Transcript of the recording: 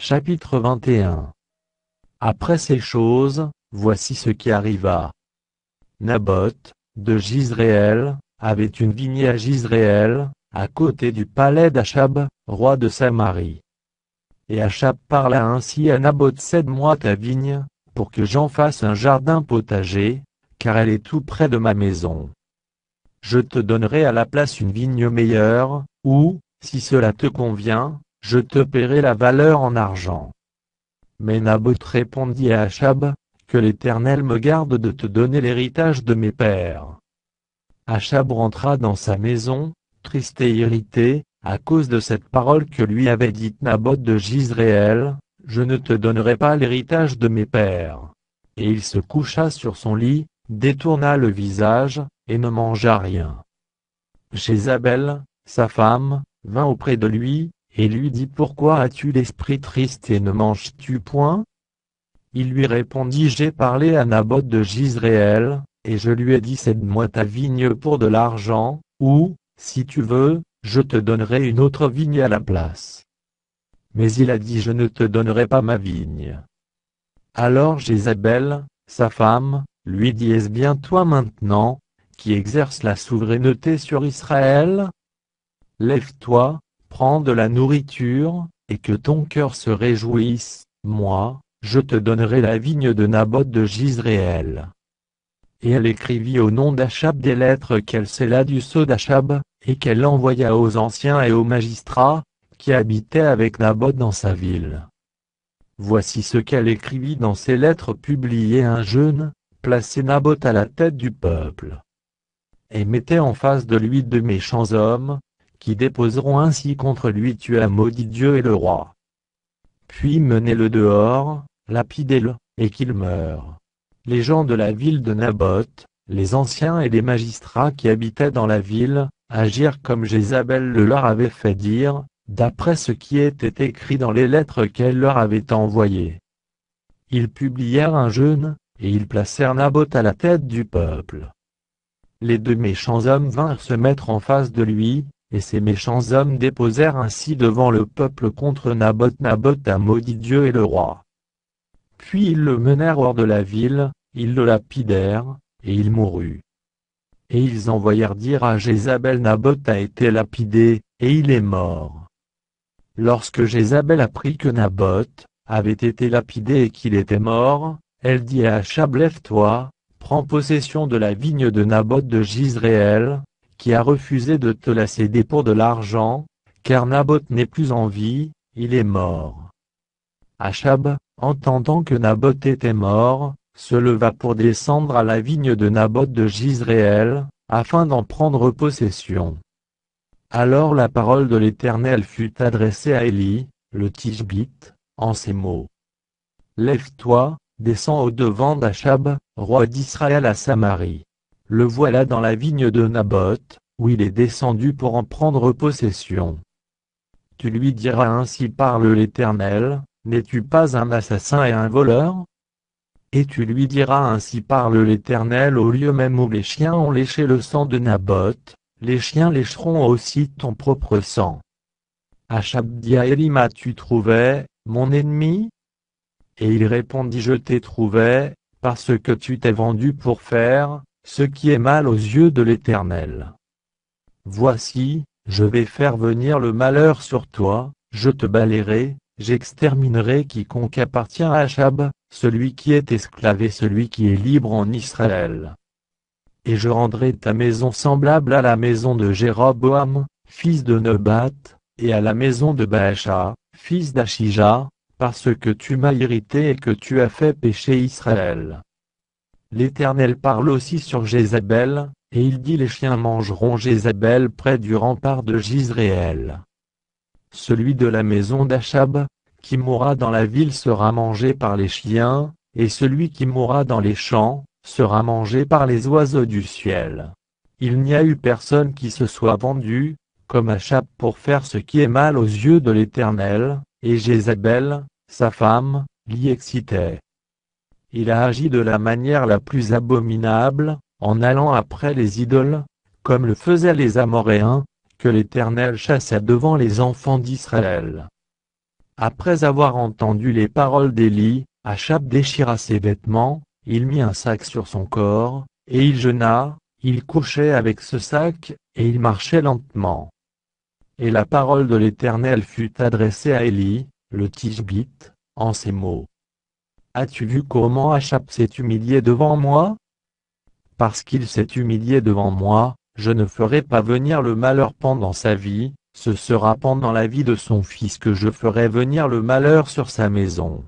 Chapitre 21. Après ces choses, voici ce qui arriva. Naboth, de Jizréel, avait une vigne à Jizréel, à côté du palais d'Achab, roi de Samarie. Et Achab parla ainsi à Naboth: cède-moi ta vigne, pour que j'en fasse un jardin potager, car elle est tout près de ma maison. Je te donnerai à la place une vigne meilleure, ou, si cela te convient, je te paierai la valeur en argent. Mais Naboth répondit à Achab: que l'Éternel me garde de te donner l'héritage de mes pères. Achab rentra dans sa maison, triste et irrité, à cause de cette parole que lui avait dite Naboth de Jizréel: je ne te donnerai pas l'héritage de mes pères. Et il se coucha sur son lit, détourna le visage, et ne mangea rien. Jézabel, sa femme, vint auprès de lui, et lui dit: pourquoi as-tu l'esprit triste et ne manges-tu point? Il lui répondit: j'ai parlé à Naboth de Jizréel, et je lui ai dit: cède-moi ta vigne pour de l'argent, ou, si tu veux, je te donnerai une autre vigne à la place. Mais il a dit: je ne te donnerai pas ma vigne. Alors Jézabel, sa femme, lui dit: est-ce bien toi maintenant, qui exerces la souveraineté sur Israël? Lève-toi, prends de la nourriture, et que ton cœur se réjouisse, moi, je te donnerai la vigne de Naboth de Jizréel. Et elle écrivit au nom d'Achab des lettres qu'elle scella du sceau d'Achab, et qu'elle envoya aux anciens et aux magistrats, qui habitaient avec Naboth dans sa ville. Voici ce qu'elle écrivit dans ces lettres publiées: un jeûne, placez Naboth à la tête du peuple. Et mettez en face de lui de méchants hommes, qui déposeront ainsi contre lui: tu as maudit Dieu et le roi. Puis menez-le dehors, lapidez-le, et qu'il meure. Les gens de la ville de Naboth, les anciens et les magistrats qui habitaient dans la ville, agirent comme Jézabel le leur avait fait dire, d'après ce qui était écrit dans les lettres qu'elle leur avait envoyées. Ils publièrent un jeûne, et ils placèrent Naboth à la tête du peuple. Les deux méchants hommes vinrent se mettre en face de lui, et ces méchants hommes déposèrent ainsi devant le peuple contre Naboth: Naboth a maudit Dieu et le roi. Puis ils le menèrent hors de la ville, ils le lapidèrent, et il mourut. Et ils envoyèrent dire à Jézabel: Naboth a été lapidé, et il est mort. Lorsque Jézabel apprit que Naboth avait été lapidé et qu'il était mort, elle dit à Achab: lève-toi, prends possession de la vigne de Naboth de Jizréel, qui a refusé de te la céder pour de l'argent, car Naboth n'est plus en vie, il est mort. Achab, entendant que Naboth était mort, se leva pour descendre à la vigne de Naboth de Jizréel, afin d'en prendre possession. Alors la parole de l'Éternel fut adressée à Élie, le Tishbite, en ces mots: lève-toi, descends au-devant d'Achab, roi d'Israël à Samarie. Le voilà dans la vigne de Naboth, où il est descendu pour en prendre possession. Tu lui diras: ainsi parle l'Éternel, n'es-tu pas un assassin et un voleur? Et tu lui diras: ainsi parle l'Éternel, au lieu même où les chiens ont léché le sang de Naboth, les chiens lécheront aussi ton propre sang. Achab dit à Élie: m'as-tu trouvé, mon ennemi? Et il répondit: je t'ai trouvé, parce que tu t'es vendu pour faire ce qui est mal aux yeux de l'Éternel. Voici, je vais faire venir le malheur sur toi, je te balayerai, j'exterminerai quiconque appartient à Achab, celui qui est esclave et celui qui est libre en Israël. Et je rendrai ta maison semblable à la maison de Jéroboam, fils de Nebat, et à la maison de Baasha, fils d'Achija, parce que tu m'as irrité et que tu as fait pécher Israël. L'Éternel parle aussi sur Jézabel, et il dit: les chiens mangeront Jézabel près du rempart de Jizréel. Celui de la maison d'Achab, qui mourra dans la ville, sera mangé par les chiens, et celui qui mourra dans les champs, sera mangé par les oiseaux du ciel. Il n'y a eu personne qui se soit vendu, comme Achab, pour faire ce qui est mal aux yeux de l'Éternel, et Jézabel, sa femme, l'y excitait. Il a agi de la manière la plus abominable, en allant après les idoles, comme le faisaient les Amoréens, que l'Éternel chassa devant les enfants d'Israël. Après avoir entendu les paroles d'Élie, Achab déchira ses vêtements, il mit un sac sur son corps, et il jeûna, il couchait avec ce sac, et il marchait lentement. Et la parole de l'Éternel fut adressée à Élie, le Tishbite, en ces mots. As-tu vu comment Achab s'est humilié devant moi? Parce qu'il s'est humilié devant moi, je ne ferai pas venir le malheur pendant sa vie, ce sera pendant la vie de son fils que je ferai venir le malheur sur sa maison.